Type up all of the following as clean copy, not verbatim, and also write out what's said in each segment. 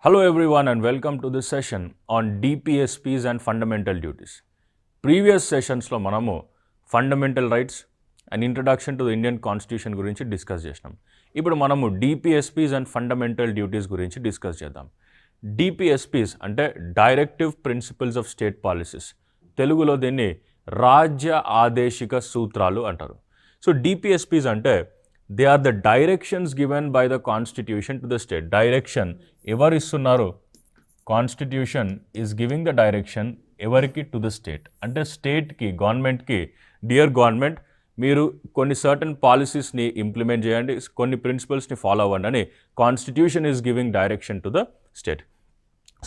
Hello everyone and welcome to this session on DPSPs and fundamental duties. Previous sessions లో మనము fundamental rights and introduction to the Indian Constitution గురించి discuss చేసినాం. ఇప్పుడు మనము DPSPs and fundamental duties గురించి discuss చేద్దాం. DPSPs అంటే directive principles of state policies, తెలుగులో దీన్ని రాజ్య ఆదేశిక సూత్రాలు అంటారు. సో DPSPs అంటే they are the directions given by the constitution to the state. Direction ఎవరు ఇస్తున్నారు? Constitution is giving the direction ఎవరికి? To the state. అంటే స్టేట్కి, గవర్నమెంట్కి, డియర్ గవర్నమెంట్ మీరు కొన్ని సర్టన్ పాలసీస్ని ఇంప్లిమెంట్ చేయండి, కొన్ని ప్రిన్సిపల్స్ని ఫాలో అవ్వండి అని constitution is giving direction to the state.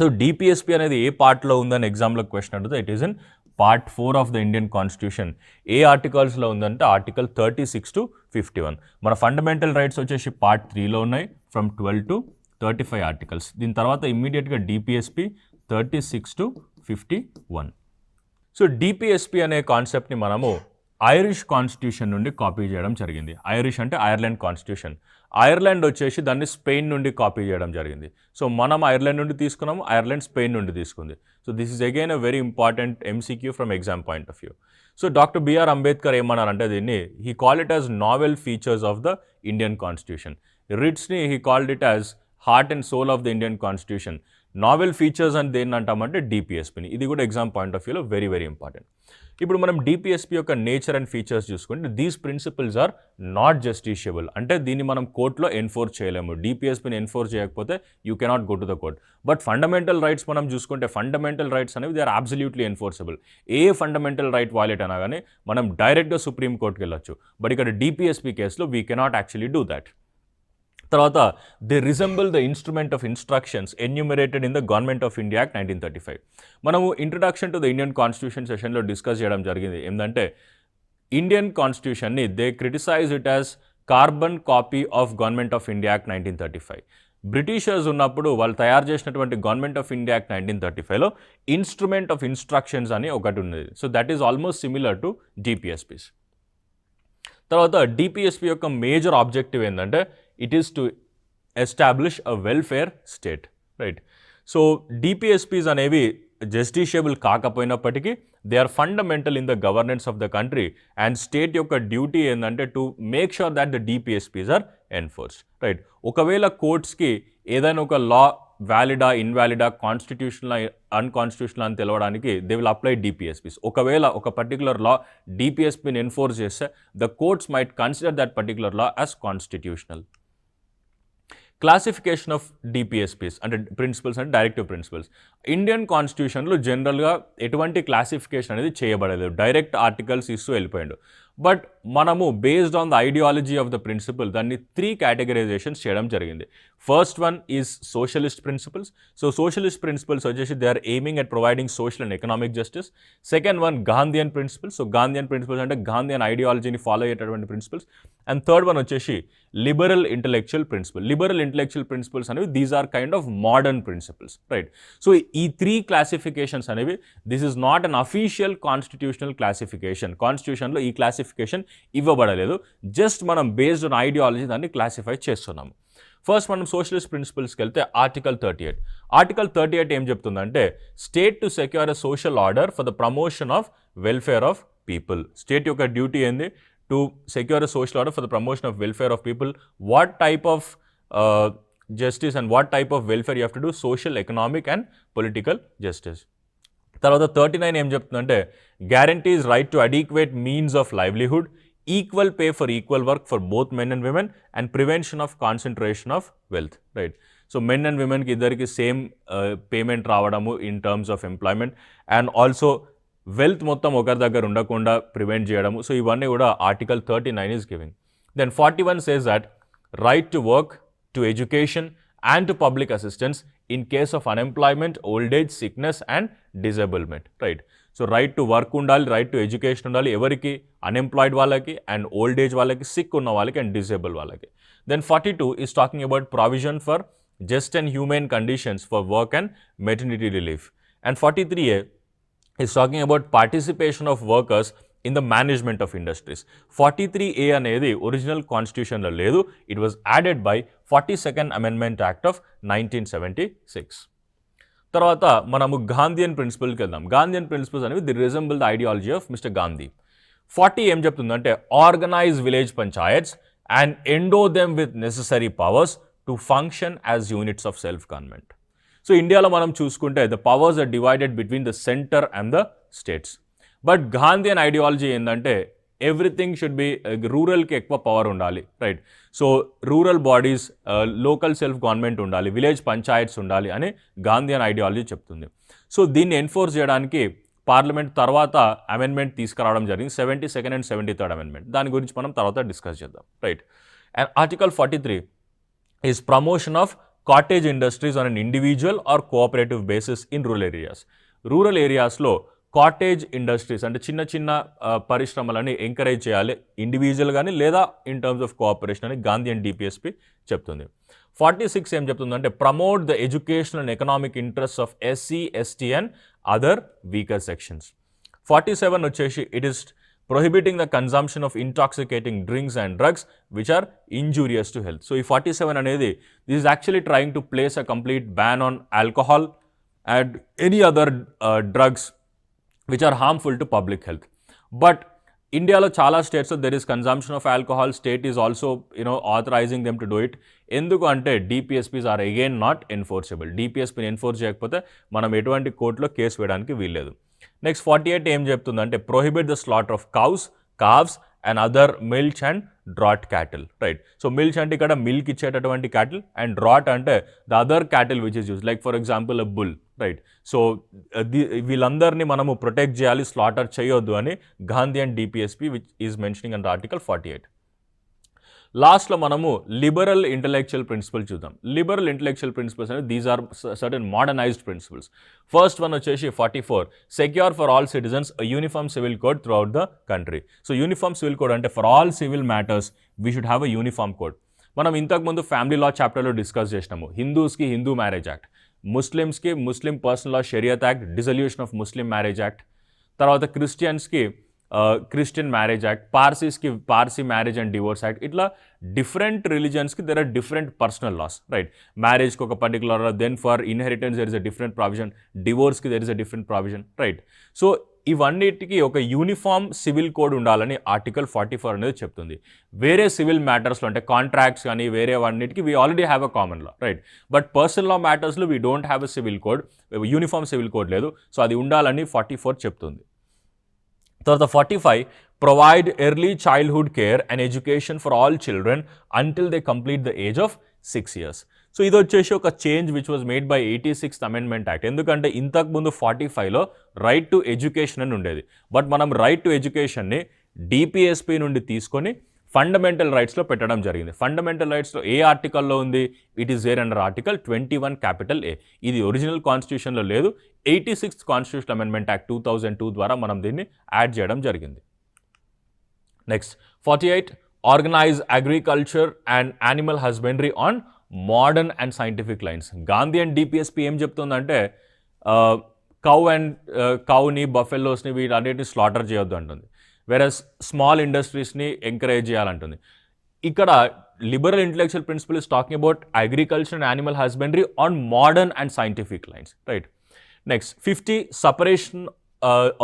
So DPSP అనేది ఏ పార్ట్లో ఉందని ఎగ్జామ్లో క్వశ్చన్ అడిగితే it is in part 4 of the Indian constitution. ఏ ఆర్టికల్స్లో ఉందంటే ఆర్టికల్ 36 to 51. మన ఫండమెంటల్ రైట్స్ వచ్చేసి పార్ట్ 3లో ఉన్నాయి, ఫ్రమ్ 12 to 35 ఆర్టికల్స్. దీని తర్వాత ఇమ్మీడియట్గా డిపిఎస్పి 36 to 51. సో డిపిఎస్పి అనే కాన్సెప్ట్ని మనము ఐరిష్ కాన్స్టిట్యూషన్ నుండి కాపీ చేయడం జరిగింది. ఐరిష్ అంటే ఐర్లాండ్ కాన్స్టిట్యూషన్. ఐర్లాండ్ వచ్చేసి దాన్ని స్పెయిన్ నుండి కాపీ చేయడం జరిగింది. సో మనం ఐర్లాండ్ నుండి తీసుకున్నాము, ఐర్లాండ్ స్పెయిన్ నుండి తీసుకుంది. So this is again a very important MCQ from exam point of view. So doctor BR Ambedkar ఏమన్నారంటే దీన్ని he called it as novel features of the Indian constitution. రిట్స్ని he called it as heart and soul of the Indian constitution. Novel features అని దేన్ని అంటామంటే డిపిఎస్పిని. ఇది కూడా exam point of వ్యూలో వెరీ వెరీ ఇంపార్టెంట్. ఇప్పుడు మనం డిపిఎస్పి యొక్క నేచర్ అండ్ ఫీచర్స్ చూసుకుంటే these principles are not justiciable. అంటే దీన్ని మనం కోర్టులో ఎన్ఫోర్స్ చేయలేము. డిపిఎస్పిని ఎన్ఫోర్స్ చేయకపోతే you cannot go to the court. But fundamental rights మనం చూసుకుంటే ఫండమెంటల్ రైట్స్ అనేవి దే ఆర్ అబ్సల్యూట్లీ ఎన్ఫోర్సబుల్. ఏ ఫండమెంటల్ రైట్ వాయిలేట్ అయినా కానీ మనం డైరెక్ట్గా సుప్రీం కోర్టుకి వెళ్ళొచ్చు. బట్ ఇక్కడ డిపిఎస్పి కేసులో we cannot actually do that. తర్వాత they resemble the instrument of instructions enumerated in the government of India act 1935. మనము introduction to the Indian constitution సెషన్లో డిస్కస్ చేయడం జరిగింది. ఏంటంటే ఇండియన్ కాన్స్టిట్యూషన్ని they criticise it as carbon copy of government of India act 1935. Britishers ఉన్నప్పుడు వాళ్ళు తయారు చేసినటువంటి గవర్నమెంట్ ఆఫ్ ఇండియా యాక్ట్ 1935లో ఇన్స్ట్రుమెంట్ ఆఫ్ ఇన్స్ట్రక్షన్స్ అని ఒకటి ఉన్నది. So that is almost similar to DPSPs. తర్వాత డిపిఎస్పి యొక్క మేజర్ ఆబ్జెక్టివ్ ఏంటంటే it is to establish a welfare state, right? So DPSPs అనేవి జస్టిషియబుల్ కాకపోయినప్పటికీ they are fundamental in the governance of the country and state యొక్క duty ఏంటంటే to make sure that the DPSPs are enforced, right? ఒకవేళ కోర్ట్స్కి ఏదైనా ఒక లా వ్యాలిడా, ఇన్వాలిడా, constitutional, unconstitutional అని తెలవడానికి they will apply DPSPs. ఒకవేళ ఒక పర్టికులర్ లా డిపిఎస్పీని ఎన్ఫోర్స్ చేస్తే the courts might consider that particular law as constitutional. Classification of DPSPs అంటే ప్రిన్సిపల్స్ అంటే డైరెక్టివ్ ప్రిన్సిపల్స్. ఇండియన్ కాన్స్టిట్యూషన్లో జనరల్గా ఎటువంటి క్లాసిఫికేషన్ అనేది చేయబడలేదు, డైరెక్ట్ ఆర్టికల్స్ ఇస్తూ వెళ్ళిపోయాడు. బట్ మనము based on the ideology of the principle దాన్ని 3 కేటగరైజేషన్స్ చేయడం జరిగింది. First one is socialist principles. So socialist principles వచ్చేసి they are aiming at providing social and economic justice. Second one Gandhian principles. So Gandhian principles అంటే గాంధీయన్ ఐడియాలజీని follow అయ్యేటటువంటి principles. And third one వచ్చేసి liberal intellectual principle. Liberal intellectual principles అనేవి these are kind of modern principles, right? So ఈ 3 classifications అనేవి this is not an official constitutional classification. కాన్స్టిట్యూషన్లో ఈ classification ఇవ్వబడలేదు, జస్ట్ మనం బేస్డ్ ఆన్ ఐడియాలజీ దాన్ని classify చేస్తున్నాము. ఫస్ట్ మనం సోషలిస్ట్ ప్రిన్సిపల్స్కి వెళ్తే ఆర్టికల్ 38. ఆర్టికల్ 38 ఏం చెప్తుందంటే state to secure a social order for the promotion of welfare of people. State యొక్క డ్యూటీ ఏంది? To secure a social order for the promotion of welfare of people. What type of justice and what type of welfare you have to do? Social, economic and political justice. తర్వాత 39 ఏం చెప్తుందంటే guarantees right to adequate means of livelihood, equal pay for equal work for both men and women and prevention of concentration of wealth, right? So men and విమెన్కి ఇద్దరికి same payment రావడము in terms of employment and also wealth మొత్తం ఒకరి దగ్గర ఉండకుండా prevent చేయడము. సో ఇవన్నీ కూడా article 39 is giving. Then 41 says that right to work, to education and to public assistance in case of unemployment, old age, sickness and disablement, right? So right to work ఉండాలి, right to education ఉండాలి. ఎవరికి? Unemployed వాళ్ళకి and old age వాళ్ళకి, sick ఉన్న వాళ్ళకి and disable వాళ్ళకి. Then 42 is talking about provision for just and humane conditions for work and maternity relief. And 43A is talking about participation of workers in the management of industries. 43A అనేది original కాన్స్టిట్యూషన్లో లేదు. It was added by 42nd amendment act of 1976. తర్వాత మనము గాంధీయన్ ప్రిన్సిపల్కి వెళ్దాం. Gandhian principles అనేవి they resemble the ideology of mister Gandhi. 40 ఏం చెప్తుందంటే organise village panchayats and endow them with necessary powers to function as units of self government. So ఇండియాలో మనం చూసుకుంటే the powers are divided between the centre and the states. But Gandhian ideology ఏంటంటే everything should be రూరల్కి ఎక్కువ power ఉండాలి, right? So rural bodies, local self government ఉండాలి, village panchayats ఉండాలి అని గాంధీయన్ ఐడియాలజీ చెప్తుంది. సో దీన్ని ఎన్ఫోర్స్ చేయడానికి పార్లమెంట్ తర్వాత అమెండ్మెంట్ తీసుకురావడం జరిగింది, 72nd and 73rd అమెండ్మెంట్. దాని గురించి మనం తర్వాత డిస్కస్ చేద్దాం, right? And article 43 is promotion of cottage industries on an individual or cooperative basis in rural areas. Rural ఏరియాస్లో కాటేజ్ ఇండస్ట్రీస్ అంటే చిన్న చిన్న పరిశ్రమలని ఎంకరేజ్ చేయాలి, ఇండివిజువల్ కానీ లేదా ఇన్ టర్మ్స్ ఆఫ్ కోఆపరేషన్ అని గాంధీ అండ్ డిపిఎస్పి చెప్తుంది. 46 ఏం చెప్తుందంటే promote the educational and economic interest of SC, ST and other weaker sections. 47 వచ్చేసి it is prohibiting the consumption of intoxicating drinks and drugs which are injurious to health. So, 47 అనేది this is actually trying to place a complete ban on alcohol and any other drugs which are harmful to public health. But ఇండియాలో చాలా స్టేట్స్లో there is consumption of alcohol. State is also authorising them to do it. ఎందుకు అంటే DPSPs are again not enforceable. డిపిఎస్పీని enforce చేయకపోతే మనం ఎటువంటి కోర్టులో కేసు వేయడానికి వీల్లేదు. నెక్స్ట్ 48 ఏం చెప్తుందంటే prohibit the slaughter of cows, cows and other milch and drought cattle, right? So milch అంటే ఇక్కడ మిల్క్ ఇచ్చేటటువంటి క్యాటిల్ అండ్ డ్రాట్ అంటే the other cattle which is use like for example a bull, right? So వీళ్ళందరినీ మనము protect చేయాలి, slaughter చేయొద్దు అని Gandhi and DPSP which is mentioning under article 48. లాస్ట్లో మనము లిబరల్ ఇంటలెక్చువల్ ప్రిన్సిపల్ చూద్దాం. లిబరల్ ఇంటలెక్చువల్ ప్రిన్సిపల్స్ అనేది these are certain modernised principles. First one వచ్చేసి 44 secure for all citizens uniform civil code throughout the country. So uniform civil code అంటే for all civil matters we should have a uniform code. మనం ఇంతకుముందు family లా చాప్టర్లో discuss చేసినాము. హిందూస్కి Hindu marriage act, ముస్లిమ్స్కి Muslim personal law షరియత్ act, dissolution of Muslim marriage act, తర్వాత క్రిస్టియన్స్కి Christian marriage act, పార్సీస్కి Parsi marriage and divorce act. ఇట్లా డిఫరెంట్ రిలీజన్స్కి there are different personal laws, right? మ్యారేజ్కి ఒక particular, then for inheritance there is a different provision, డివోర్స్కి there is a different provision, right? So ఇవన్నిటికీ ఒక యూనిఫామ్ సివిల్ కోడ్ ఉండాలని article 44 అనేది చెప్తుంది. వేరే సివిల్ మ్యాటర్స్లో అంటే కాంట్రాక్ట్స్ కానీ వేరే అన్నిటికీ we already have a common law, right? But personal law మ్యాటర్స్లో we don't have a civil code, uniform civil code లేదు. సో అది ఉండాలని 44 చెప్తుంది. తర్వాత 45 provide early childhood care and education for all children until they complete the age of 6 years. So ఇది వచ్చేసి ఒక change which was made by 86th amendment act. ఎందుకంటే ఇంతకుముందు 45లో రైట్ టు ఎడ్యుకేషన్ అని ఉండేది. బట్ మనం రైట్ టు ఎడ్యుకేషన్ని డిపిఎస్పి నుండి తీసుకొని ఫండమెంటల్ రైట్స్లో పెట్టడం జరిగింది. ఫండమెంటల్ రైట్స్లో ఏ ఆర్టికల్లో ఉంది? It is there under article 21A. ఇది ఒరిజినల్ కాన్స్టిట్యూషన్లో లేదు. 86th కాన్స్టిట్యూషన్ అమెండ్మెంట్ యాక్ట్ 2002 ద్వారా మనం దీన్ని యాడ్ చేయడం జరిగింది. Next 48 organise agriculture and animal husbandry on modern and scientific lines. Gandhi and DPSP ఏం చెప్తుందంటే కౌని, బఫెల్లోస్ని వీటన్నిటిని స్లాటర్ చేయొద్దు అంటుంది. వెరస్ స్మాల్ ఇండస్ట్రీస్ని ఎంకరేజ్ చేయాలంటుంది. ఇక్కడ liberal intellectual principle is talking about agriculture and animal husbandry on modern and scientific lines, right? Next 50 separation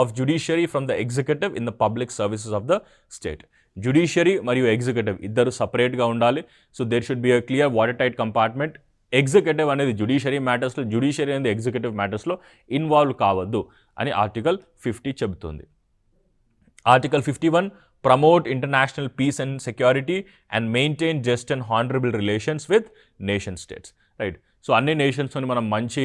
of judiciary from the executive in the public services of the state. Judiciary మరియు executive ఇద్దరు సపరేట్గా ఉండాలి. So there should be a clear water tight compartment. Executive అనేది judiciary మ్యాటర్స్లో, judiciary అనేది executive మ్యాటర్స్లో involve కావద్దు అని ఆర్టికల్ 50 చెబుతుంది. Article 51 promote international peace and security and maintain just and honourable relations with nation states, right? So అన్ని నేషన్స్తో మనం మంచి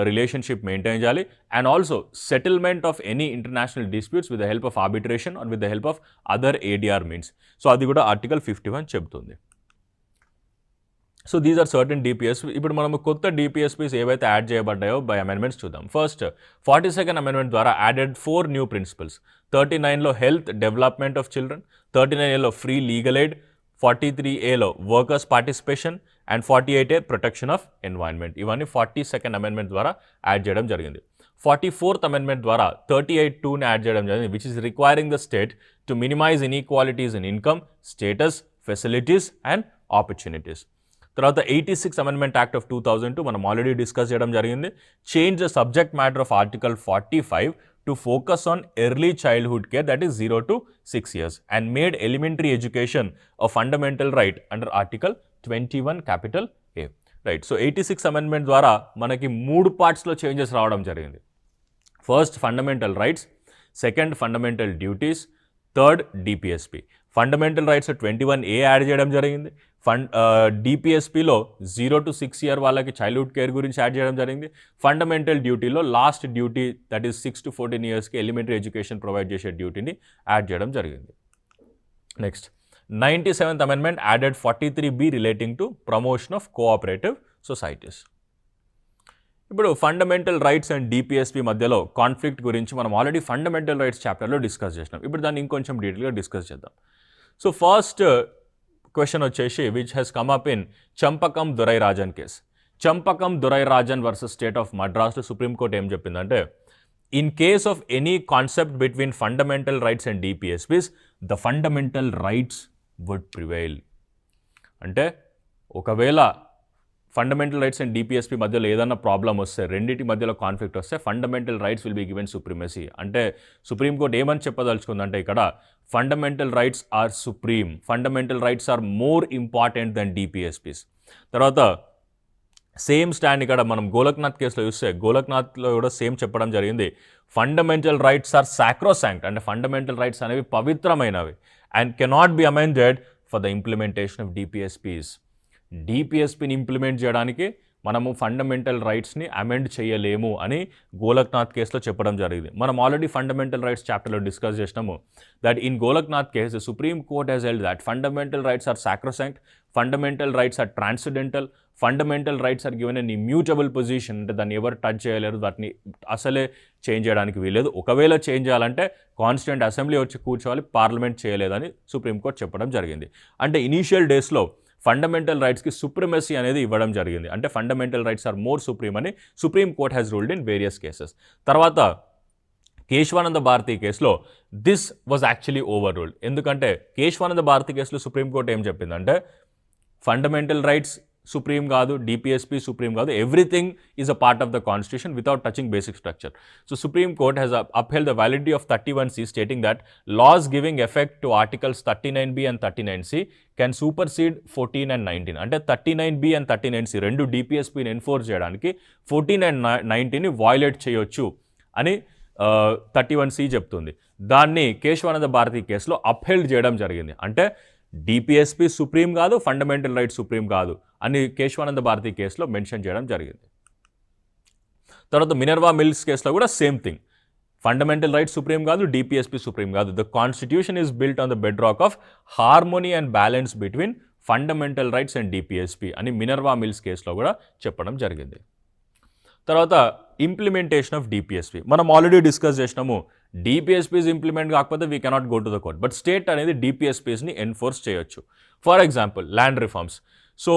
రిలేషన్షిప్ మెయింటైన్ చేయాలి. And also settlement of any international disputes with the help of arbitration or with the help of other ADR means. So అది కూడా article 51 చెబుతుంది. So these are certain DPS. ఇప్పుడు మనము కొత్త డిపిఎస్పీస్ ఏవైతే యాడ్ చేయబడ్డాయో by amendments చూద్దాం. First 42nd amendment ద్వారా యాడెడ్ 4 న్యూ ప్రిన్సిపల్స్. 39లో హెల్త్ డెవలప్మెంట్ ఆఫ్ చిల్డ్రన్, 39Aలో ఫ్రీ లీగల్ ఎయిడ్, 43Aలో workers participation and 48A protection of environment. ఇవన్నీ 42nd అమెండ్మెంట్ ద్వారా యాడ్ చేయడం జరిగింది. 44th అమెండ్మెంట్ ద్వారా 38(2)ని యాడ్ చేయడం జరిగింది, which is requiring the state to minimize inequalities in income, status, facilities and opportunities. తర్వాత 86 అమెండ్మెంట్ యాక్ట్ ఆఫ్ 2002 మనం ఆల్రెడీ డిస్కస్ చేయడం జరిగింది. Change the subject matter of article 45 to focus on early childhood care, that is 0 to 6 years, and made elementary education a fundamental right under article 21 capital A. Right. So 86 amendment ద్వారా మనకి 3 పార్ట్స్లో changes రావడం జరిగింది. First fundamental rights, second fundamental duties, third DPSP. Fundamental rights 21A add చేయడం జరిగింది. డిపిఎస్పిలో 0 to 6 year వాళ్ళకి childhood care గురించి add చేయడం జరిగింది. ఫండమెంటల్ డ్యూటీలో last duty, that is 6 to 14 yearsకి ఎలిమెంటరీ ఎడ్యుకేషన్ ప్రొవైడ్ చేసే డ్యూటీని యాడ్ చేయడం జరిగింది. Next 97th amendment added 43B relating to promotion of cooperative societies. ఇప్పుడు ఫండమెంటల్ రైట్స్ అండ్ డిపిఎస్పి మధ్యలో కాన్ఫ్లిక్ట్ గురించి మనం ఆల్రెడీ ఫండమెంటల్ రైట్స్ చాప్టర్లో డిస్కస్ చేసినాం. ఇప్పుడు దాన్ని ఇంకొంచెం డీటెయిల్గా డిస్కస్ చేద్దాం. సో ఫస్ట్ క్వశ్చన్ వచ్చేసి which has come up in Champakam Dorairajan case. Champakam Dorairajan versus state of మద్రాస్లో సుప్రీంకోర్టు ఏం చెప్పిందంటే, in case of any concept between fundamental rights and DPSPs, the fundamental rights would prevail. అంటే ఒకవేళ ఫండమెంటల్ రైట్స్ అండ్ డిపిఎస్పి మధ్యలో ఏదైనా problem వస్తే, రెండింటి మధ్యలో కాన్ఫ్లిక్ట్ వస్తే, fundamental rights will be given supremacy. అంటే సుప్రీంకోర్టు ఏమని చెప్పదలుచుకుందంటే ఇక్కడ fundamental rights are supreme, fundamental rights are more important than DPSPs. తర్వాత సేమ్ స్టాండ్ ఇక్కడ మనం గోలక్నాథ్ కేసులో చూస్తే, గోలక్నాథ్లో కూడా సేమ్ చెప్పడం జరిగింది, ఫండమెంటల్ రైట్స్ ఆర్ సాక్రోసాంక్ట్, అంటే ఫండమెంటల్ రైట్స్ అనేవి పవిత్రమైనవి and cannot be amended for the implementation of DPSPs. డిపిఎస్పిని ఇంప్లిమెంట్ చేయడానికి మనము ఫండమెంటల్ రైట్స్ని అమెండ్ చేయలేము అని గోలక్నాథ్ కేసులో చెప్పడం జరిగింది. మనం ఆల్రెడీ ఫండమెంటల్ రైట్స్ చాప్టర్లో డిస్కస్ చేసినాము that in Golaknath case the supreme court has held that fundamental rights are sacrosanct, fundamental rights are transcendental, fundamental rights are given an immutable position, అంటే దాన్ని ఎవరు టచ్ చేయలేరు, వాటిని అసలే చేంజ్ చేయడానికి వీలేదు. ఒకవేళ చేంజ్ చేయాలంటే కాన్స్టిట్యూంట్ అసెంబ్లీ వచ్చి కూర్చోవాలి, పార్లమెంట్ చేయలేదని సుప్రీంకోర్టు చెప్పడం జరిగింది. అంటే ఇనీషియల్ డేస్లో ఫండమెంటల్ రైట్స్కి సుప్రీమసీ అనేది ఇవ్వడం జరిగింది, అంటే fundamental rights are more supreme అని Supreme Court has ruled in various cases. తర్వాత కేశవానంద భారతి కేసులో this was actually overruled. ఎందుకంటే కేశవానంద భారతి కేసులో సుప్రీంకోర్టు ఏం చెప్పిందంటే, ఫండమెంటల్ రైట్స్ సుప్రీం కాదు, డిపిఎస్పి సుప్రీం కాదు, everything is a part of the constitution without touching basic structure. So Supreme Court has upheld the validity of 31C, stating that laws giving effect to articles 39B and 39C can supersede 14 and 19. అంటే 39B and 39C రెండు డిపిఎస్పిని enforce చేయడానికి 14 and 19ని violate చేయొచ్చు అని 31C చెప్తుంది. దాన్ని కేశవానంద భారతి కేసులో upheld చేయడం జరిగింది. అంటే డిపిఎస్పి సుప్రీం కాదు, ఫండమెంటల్ రైట్స్ సుప్రీం కాదు అని కేశవానంద భారతి కేసులో మెన్షన్ చేయడం జరిగింది. తర్వాత మినర్వా మిల్స్ కేసులో కూడా same thing, fundamental rights supreme కాదు, డిపిఎస్పి సుప్రీం కాదు. The constitution is built on the bed rock of harmony and balance between fundamental rights and DPSP అని మినర్వా మిల్స్ కేసులో కూడా చెప్పడం జరిగింది. తర్వాత ఇంప్లిమెంటేషన్ ఆఫ్ డిపిఎస్పి మనం ఆల్రెడీ డిస్కస్ చేసినాము. డిపిఎస్పీస్ ఇంప్లిమెంట్ కాకపోతే we cannot go to the court, but state అనేది డిపిఎస్పీస్ని ఎన్ఫోర్స్ చేయొచ్చు. For example land reforms. So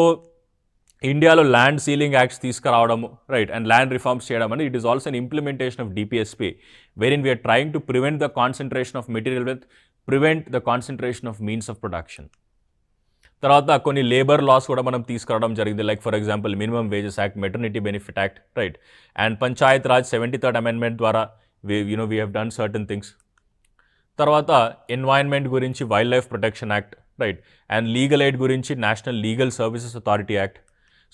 ఇండియాలో land ceiling acts తీసుకురావడము, right, and land reforms చేయడం అనేది it is also an implementation of DPSP, wherein we're trying to prevent the concentration of material wealth, prevent the concentration of means of production. తర్వాత కొన్ని labour laws కూడా మనం తీసుకురావడం జరిగింది, like for example minimum wages act, maternity benefit act, right, and Panchayat Raj 73rd amendment ద్వారా we have done certain things. తర్వాత environment గురించి wildlife protection act, right, and legal aid గురించి national legal services authority act.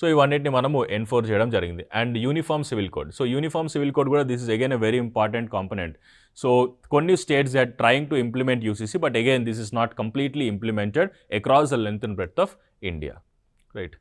So ఇవన్నిటిని మనము enforce చేయడం జరిగింది. And uniform civil code. So uniform civil code కూడా this is again a very important component. So కొన్ని states are trying to implement UCC, but again this is not completely implemented across the length and breadth of India, right.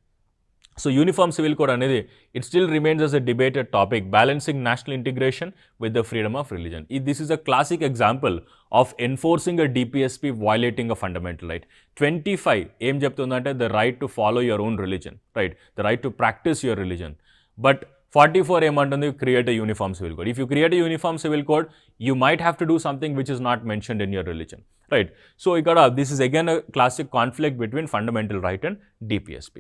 So uniform civil code అనేది it still remains as a debated topic, balancing national integration with the freedom of religion. This is a classic example of enforcing a DPSP violating a fundamental right. 25 ఏం చెప్తుందంటే the right to follow your own religion, right, the right to practice your religion. But 44 ఏమంటుంది, create a uniform civil code. If you create a uniform civil code, you might have to do something which is not mentioned in your religion, right. So ఇక్కడ this is again a classic conflict between fundamental right and DPSP.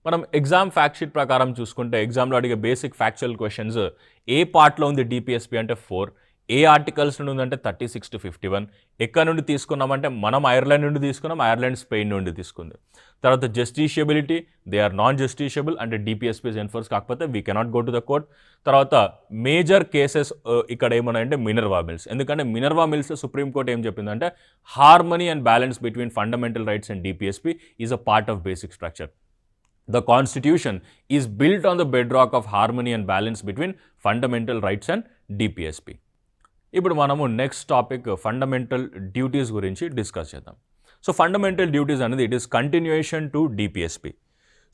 మనం exam fact sheet ప్రకారం చూసుకుంటే ఎగ్జామ్లో అడిగే basic factual questions ఏ పార్ట్లో ఉంది DPSP అంటే 4, ఏ articles నుండి ఉందంటే 36 to 51, ఎక్కడ నుండి తీసుకున్నామంటే మనం ఐర్లాండ్ నుండి తీసుకున్నాం, ఐర్లాండ్ స్పెయిన్ నుండి తీసుకుంది. తర్వాత జస్టిషియబిలిటీ, దే ఆర్ నాన్ జస్టిషియబుల్ అంటే డిపిఎస్పీస్ ఎన్ఫోర్స్ కాకపోతే we cannot go to the court. తర్వాత మేజర్ కేసెస్ ఇక్కడ ఏమన్నాయంటే మినర్వా మిల్స్, ఎందుకంటే మినర్వా మిల్స్ సుప్రీంకోర్టు ఏం చెప్పిందంటే harmony and balance between fundamental rights and DPSP is a part of basic structure. The Constitution is built on the bedrock of harmony and balance between fundamental rights and DPSP. ఇప్పుడు మనము next topic fundamental duties గురించి discuss చేద్దాం. So fundamental duties అనేది it is continuation to DPSP.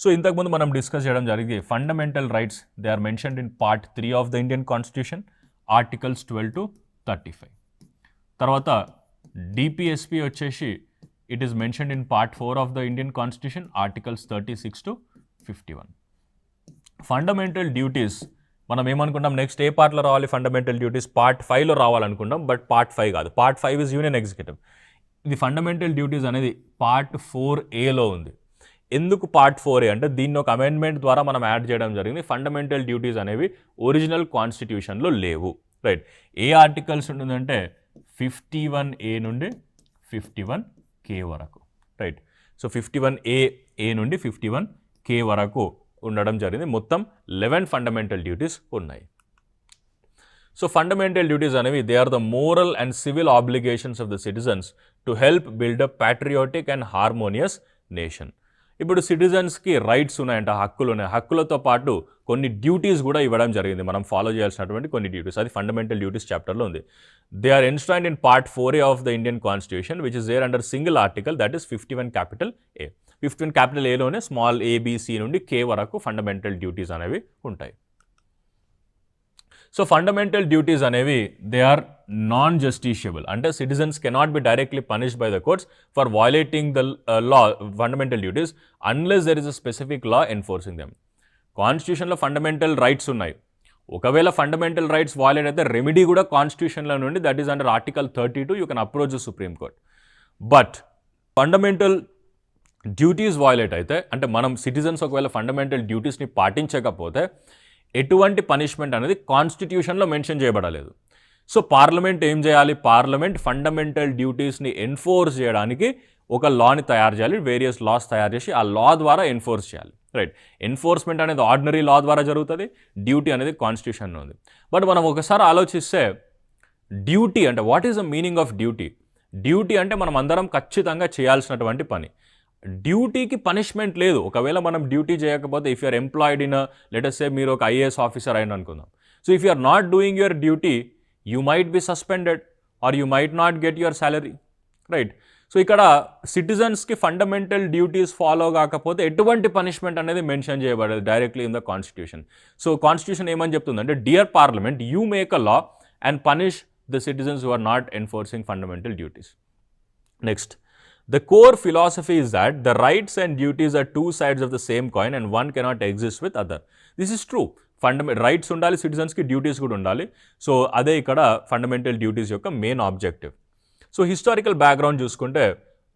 So ఇంతకుముందు మనం discuss చేయడం జరిగింది fundamental rights they are mentioned in part 3 of the Indian constitution, articles 12 to 35. తర్వాత డిపిఎస్పి వచ్చేసి it is mentioned in part 4 of the Indian constitution, articles 36 to 51. Fundamental duties మనం ఏమనుకుంటాం next ఏ పార్ట్లో రావాలి, fundamental duties part 5లో రావాలనుకుంటాం, but part 5 కాదు. Part 5 is union executive. ఇది fundamental duties అనేది పార్ట్ 4Aలో ఉంది. ఎందుకు పార్ట్ 4A అంటే దీన్ని ఒక అమెండ్మెంట్ ద్వారా మనం యాడ్ చేయడం జరిగింది. ఫండమెంటల్ డ్యూటీస్ అనేవి ఒరిజినల్ కాన్స్టిట్యూషన్లో లేవు, రైట్. ఏ ఆర్టికల్స్ ఉంటుందంటే 51A నుండి 51K వరకు, రైట్. సో 51A నుండి 51K వరకు ఉండడం జరిగింది. మొత్తం 11 ఫండమెంటల్ డ్యూటీస్ ఉన్నాయి. సో ఫండమెంటల్ డ్యూటీస్ అనేవి they are the moral and civil obligations of the citizens to help build a patriotic and harmonious nation. ఇప్పుడు సిటిజన్స్కి రైట్స్ ఉన్నాయంట, హక్కులు ఉన్నాయి. హక్కులతో పాటు కొన్ని డ్యూటీస్ కూడా ఇవ్వడం జరిగింది, మనం ఫాలో చేయాల్సినటువంటి కొన్ని డ్యూటీస్. అది ఫండమెంటల్ డ్యూటీస్ చాప్టర్లో ఉంది. They are enshrined in part 4A of the Indian constitution which is there under single article that is 51A. 51Aలోనే స్మాల్ ABC నుండి K వరకు ఫండమెంటల్ డ్యూటీస్ అనేవి ఉంటాయి. సో ఫండమెంటల్ డ్యూటీస్ అనేవి దే ఆర్ నాన్ జస్టిషియబుల్ అంటే citizens cannot be directly punished by the courts for violating the law fundamental duties unless there is a specific law enforcing them. కాన్స్టిట్యూషన్లో fundamental rights ఉన్నాయి. ఒకవేళ fundamental rights violate అయితే remedy కూడా కాన్స్టిట్యూషన్లో నుండి that is under article 32 you can approach the supreme court. But fundamental duties violate అయితే అంటే మనం సిటిజన్స్ ఒకవేళ ఫండమెంటల్ డ్యూటీస్ని పాటించకపోతే ఎటువంటి పనిష్మెంట్ అనేది కాన్స్టిట్యూషన్లో మెన్షన్ చేయబడలేదు. సో పార్లమెంట్ ఏం చేయాలి, పార్లమెంట్ ఫండమెంటల్ డ్యూటీస్ని ఎన్ఫోర్స్ చేయడానికి ఒక లాని తయారు చేయాలి, వేరియస్ లాస్ తయారు చేసి ఆ లా ద్వారా ఎన్ఫోర్స్ చేయాలి, రైట్. ఎన్ఫోర్స్మెంట్ అనేది ఆర్డినరీ లా ద్వారా జరుగుతుంది, డ్యూటీ అనేది కాన్స్టిట్యూషన్లో ఉంది. బట్ మనం ఒకసారి ఆలోచిస్తే డ్యూటీ అంటే what is the meaning of duty? Duty అంటే మనం అందరం ఖచ్చితంగా చేయాల్సినటువంటి పని. డ్యూటీకి పనిష్మెంట్ లేదు. ఒకవేళ మనం డ్యూటీ చేయకపోతే if you're employed in let's say మీరు ఒక IAS ఆఫీసర్ అయిన అనుకుందాం. So if you're not doing your duty you might be suspended or you might not get your salary, right. So ఇక్కడ సిటిజన్స్కి ఫండమెంటల్ డ్యూటీస్ ఫాలో కాకపోతే ఎటువంటి punishment అనేది mention చేయబడదు directly in the constitution. So constitution ఏమని చెప్తుందంటే dear parliament you make a law and punish the citizens who are not enforcing fundamental duties. Next, the core philosophy is that the rights and duties are two sides of the same coin and one cannot exist with other. This is true. Rights ఉండాలి, సిటిజన్స్కి duties కూడా ఉండాలి. So అదే ఇక్కడ fundamental duties యొక్క main objective. So historical background చూసుకుంటే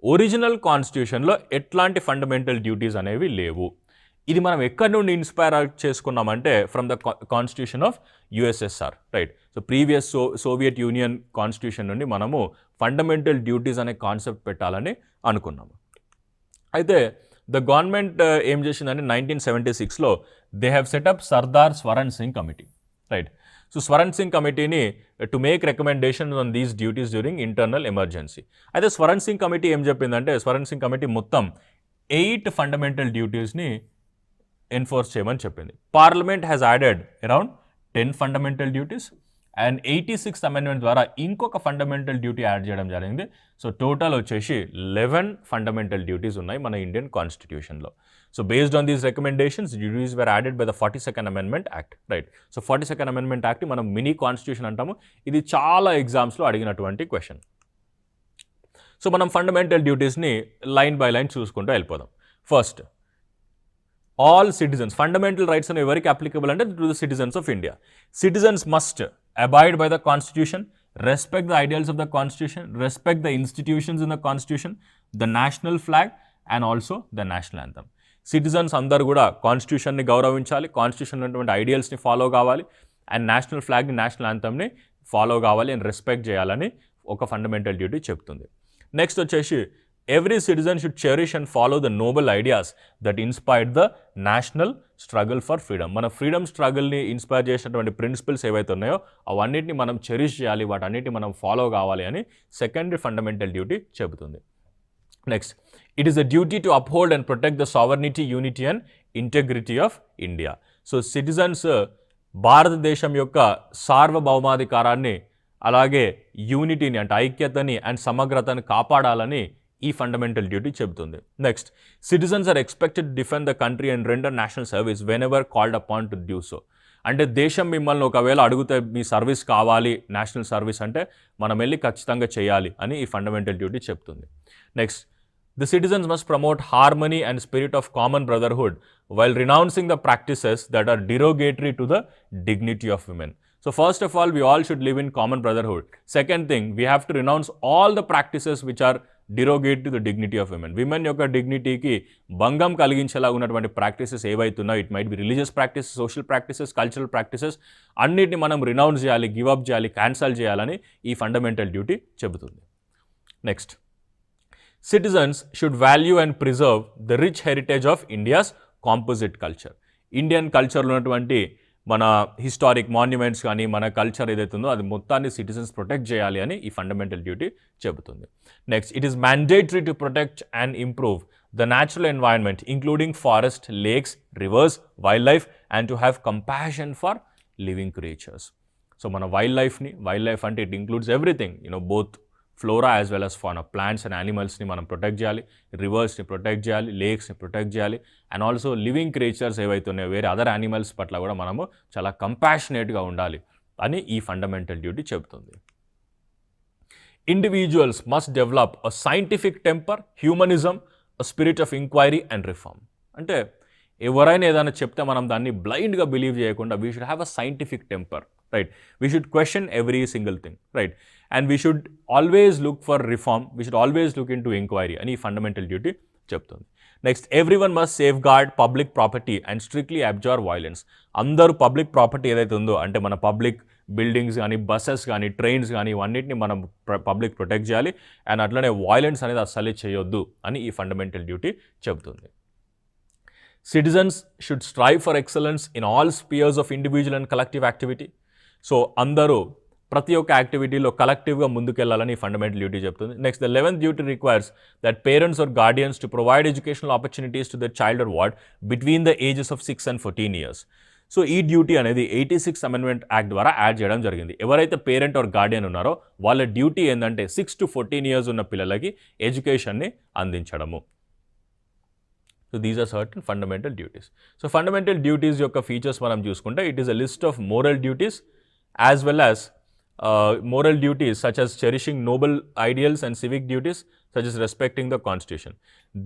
original కాన్స్టిట్యూషన్లో ఎట్లాంటి fundamental duties అనేవి లేవు. ఇది మనం ఎక్కడి నుండి ఇన్స్పైర్ చేసుకున్నామంటే from the constitution of USSR, right. So previous Soviet union constitution నుండి మనము ఫండమెంటల్ డ్యూటీస్ అనే కాన్సెప్ట్ పెట్టాలని అనుకున్నాము. అయితే ద గవర్నమెంట్ ఏం చేసిందంటే 1976లో they have set up Sardar Swaran Singh committee, right. So Swaran Singh కమిటీని to make recommendations on these duties during internal emergency. అయితే స్వరణ్ సింగ్ కమిటీ ఏం చెప్పిందంటే స్వరణ్ సింగ్ కమిటీ మొత్తం 8 ఫండమెంటల్ డ్యూటీస్ని ఎన్ఫోర్స్ చేయమని చెప్పింది. Parliament has added around 10 fundamental duties and 86th amendment ద్వారా ఇంకొక ఫండమెంటల్ డ్యూటీ యాడ్ చేయడం జరిగింది. సో టోటల్ వచ్చేసి 11 ఫండమెంటల్ డ్యూటీస్ ఉన్నాయి మన ఇండియన్ కాన్స్టిట్యూషన్లో. So based on these recommendations duties were added by the 42nd amendment act, right. So 42nd amendment act మనం mini constitution అంటాము. ఇది చాలా ఎగ్జామ్స్లో అడిగినటువంటి క్వశ్చన్. సో మనం ఫండమెంటల్ డ్యూటీస్ని లైన్ బై లైన్ చూసుకుంటూ వెళ్ళిపోదాం. First, all citizens, fundamental rights are ఎవరికి applicable అంటే to the citizens of India. Citizens must abide by the constitution, respect the ideals of the constitution, respect the institutions in the constitution, the national flag and also the national anthem. Citizens అందరూ కూడా కాన్స్టిట్యూషన్ని గౌరవించాలి, constitution ఉన్నటువంటి ఐడియల్స్ని follow కావాలి, and national ఫ్లాగ్ని, national యాంథమ్ని follow కావాలి and respect చేయాలని ఒక fundamental duty చెప్తుంది. Next వచ్చేసి every citizen should cherish and follow the noble ideas that inspired the national struggle for freedom. మన ఫ్రీడమ్ స్ట్రగుల్ని ఇన్స్పైర్ చేసినటువంటి ప్రిన్సిపల్స్ ఏవైతే ఉన్నాయో అవన్నిటిని మనం చెరిష్ చేయాలి, వాటన్నిటిని మనం ఫాలో కావాలి అని సెకండరీ ఫండమెంటల్ డ్యూటీ చెబుతుంది. Next, it is a duty to uphold and protect the sovereignty, unity and integrity of India. So citizens భారతదేశం యొక్క సార్వభౌమాధికారాన్ని అలాగే యూనిటీని అంటే ఐక్యతని అండ్ సమగ్రతని కాపాడాలని ఈ ఫండమెంటల్ డ్యూటీ చెబుతుంది. Next, citizens are expected to defend the country and render national service whenever called upon to do so. అంటే దేశం మిమ్మల్ని ఒకవేళ అడిగితే మీ సర్వీస్ కావాలి, నేషనల్ సర్వీస్ అంటే మనం వెళ్ళి ఖచ్చితంగా చేయాలి అని ఈ ఫండమెంటల్ డ్యూటీ చెప్తుంది. Next, the citizens must promote harmony and spirit of common brotherhood while renouncing the practices that are derogatory to the dignity of women. So first of all, we all should live in common brotherhood. Second thing, we have to renounce all the practices which are derogate to the dignity of women. Women యొక్క డిగ్నిటీకి భంగం కలిగించేలా ఉన్నటువంటి practices ఏవైతున్నాయో, it might be religious practices, social practices, cultural practices, అన్నిటిని మనం renounce చేయాలి, give up చేయాలి, cancel చేయాలని ఈ ఫండమెంటల్ డ్యూటీ చెబుతుంది. Next, citizens should value and preserve the rich heritage of India's composite culture. Indian కల్చర్లో ఉన్నటువంటి మన హిస్టారిక్ మాన్యుమెంట్స్ కానీ మన కల్చర్ ఏదైతే ఉందో అది మొత్తాన్ని సిటిజన్స్ ప్రొటెక్ట్ చేయాలి అని ఈ ఫండమెంటల్ డ్యూటీ చెబుతుంది. Next, it is mandatory to protect and improve the natural environment including forest, lakes, rivers, wildlife and to have compassion for living creatures. So మన వైల్డ్ లైఫ్ అంటే it includes everything, both flora as well as fauna, plants and యానిమల్స్ని మనం protect చేయాలి, రివర్స్ని protect చేయాలి, లేక్స్ని protect చేయాలి, and also living creatures ఏవైతే ఉన్నాయో వేరే అదర్ యానిమల్స్ పట్ల కూడా మనము చాలా కంపాషనేట్గా ఉండాలి అని ఈ ఫండమెంటల్ డ్యూటీ చెబుతుంది. Individuals must develop a scientific temper, humanism, a spirit of enquiry and reform. అంటే ఎవరైనా ఏదైనా చెప్తే మనం దాన్ని బ్లైండ్గా బిలీవ్ చేయకుండా we should have a scientific temper, right? We should question every single thing, right? And we should always look for reform, we should always look into inquiry అని fundamental duty చెప్తుంది. Next, everyone must safeguard public property and strictly observe violence. అందరూ public property ఏదైతే ఉందో అంటే మన public buildings కానీ, buses కానీ, trains కానీ ఇవన్నిటిని మనం పబ్లిక్ ప్రొటెక్ట్ చేయాలి అండ్ అట్లనే వైలెన్స్ అనేది అస్సలే చేయొద్దు అని ఈ ఫండమెంటల్ డ్యూటీ చెబుతుంది. Citizens should strive for excellence in all spheres of individual and collective activity. So అందరూ ప్రతి ఒక్క యాక్టివిటీలో కలెక్టివ్గా ముందుకెళ్లాలని ఫండమెంటల్ డ్యూటీ చెప్తుంది. Next, the 11th duty requires that parents or guardians to provide educational opportunities to the child or ward between the ages of 6 and 14 years. So ఈ duty అనేది 86th Amendment act ద్వారా add చేయడం జరిగింది. ఎవరైతే parent are Guardian ఉన్నారో వాళ్ళ duty ఏంటంటే 6 to 14 years ఉన్న పిల్లలకి ఎడ్యుకేషన్ని అందించడము. So these are certain fundamental duties. So fundamental duties యొక్క ఫీచర్స్ మనం చూసుకుంటే it is a list of moral duties as well as moral duties such as cherishing noble ideals and civic duties such as respecting the constitution.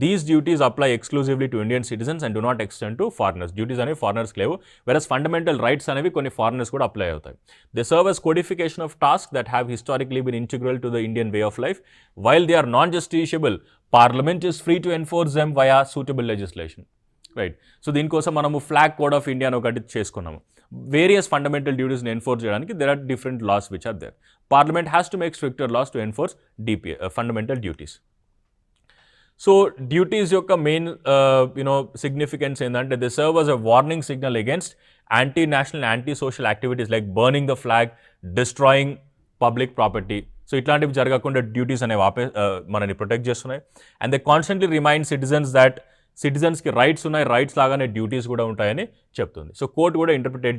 These duties apply exclusively to Indian citizens and do not extend to foreigners. Duties అనేవి foreigners లేవు, whereas fundamental rights అనేవి కొన్ని foreigners కూడా apply అవుతాయి. They serve as codification of tasks that have historically been integral to the Indian way of life. While they are non-justiciable, Parliament is free to enforce them via suitable legislation. Right? So దీనికోసం మనము flag code of India అని ఒకటి చేసుకున్నాము. Various fundamental డ్యూటీస్ని enforce చేయడానికి there are different laws which are there. Parliament has to make stricter laws to enforce fundamental duties. So duties యొక్క main significance ఏంటంటే they serve as a warning signal against anti-national, anti-social activities like burning the flag, destroying public property. So ఇట్లాంటివి జరగకుండా duties అనేవి మనని protect చేస్తున్నాయి. And they constantly remind citizens that సిటిజన్స్కి rights ఉన్నాయి, rights లాగానే డ్యూటీస్ కూడా ఉంటాయని చెప్తుంది. సో కోర్ట్ కూడా ఇంటర్ప్రెట్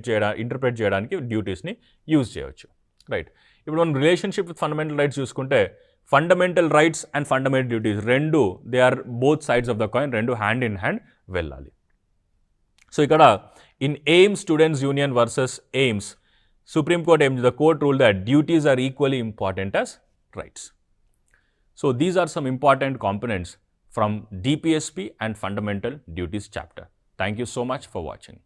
చేయడానికి డ్యూటీస్ని యూజ్ చేయవచ్చు. రైట్? ఇప్పుడు మనం రిలేషన్షిప్ విత్ ఫండమెంటల్ రైట్స్ చూసుకుంటే fundamental rights and fundamental duties రెండు they are both sides of the coin, రెండు హ్యాండ్ ఇన్ హ్యాండ్ వెళ్ళాలి. సో ఇక్కడ in AIIMS students union versus AIIMS, Supreme Court aimed the court ruled that duties are equally important as rights. So these are some important components from DPSP and Fundamental Duties chapter. Thank you so much for watching.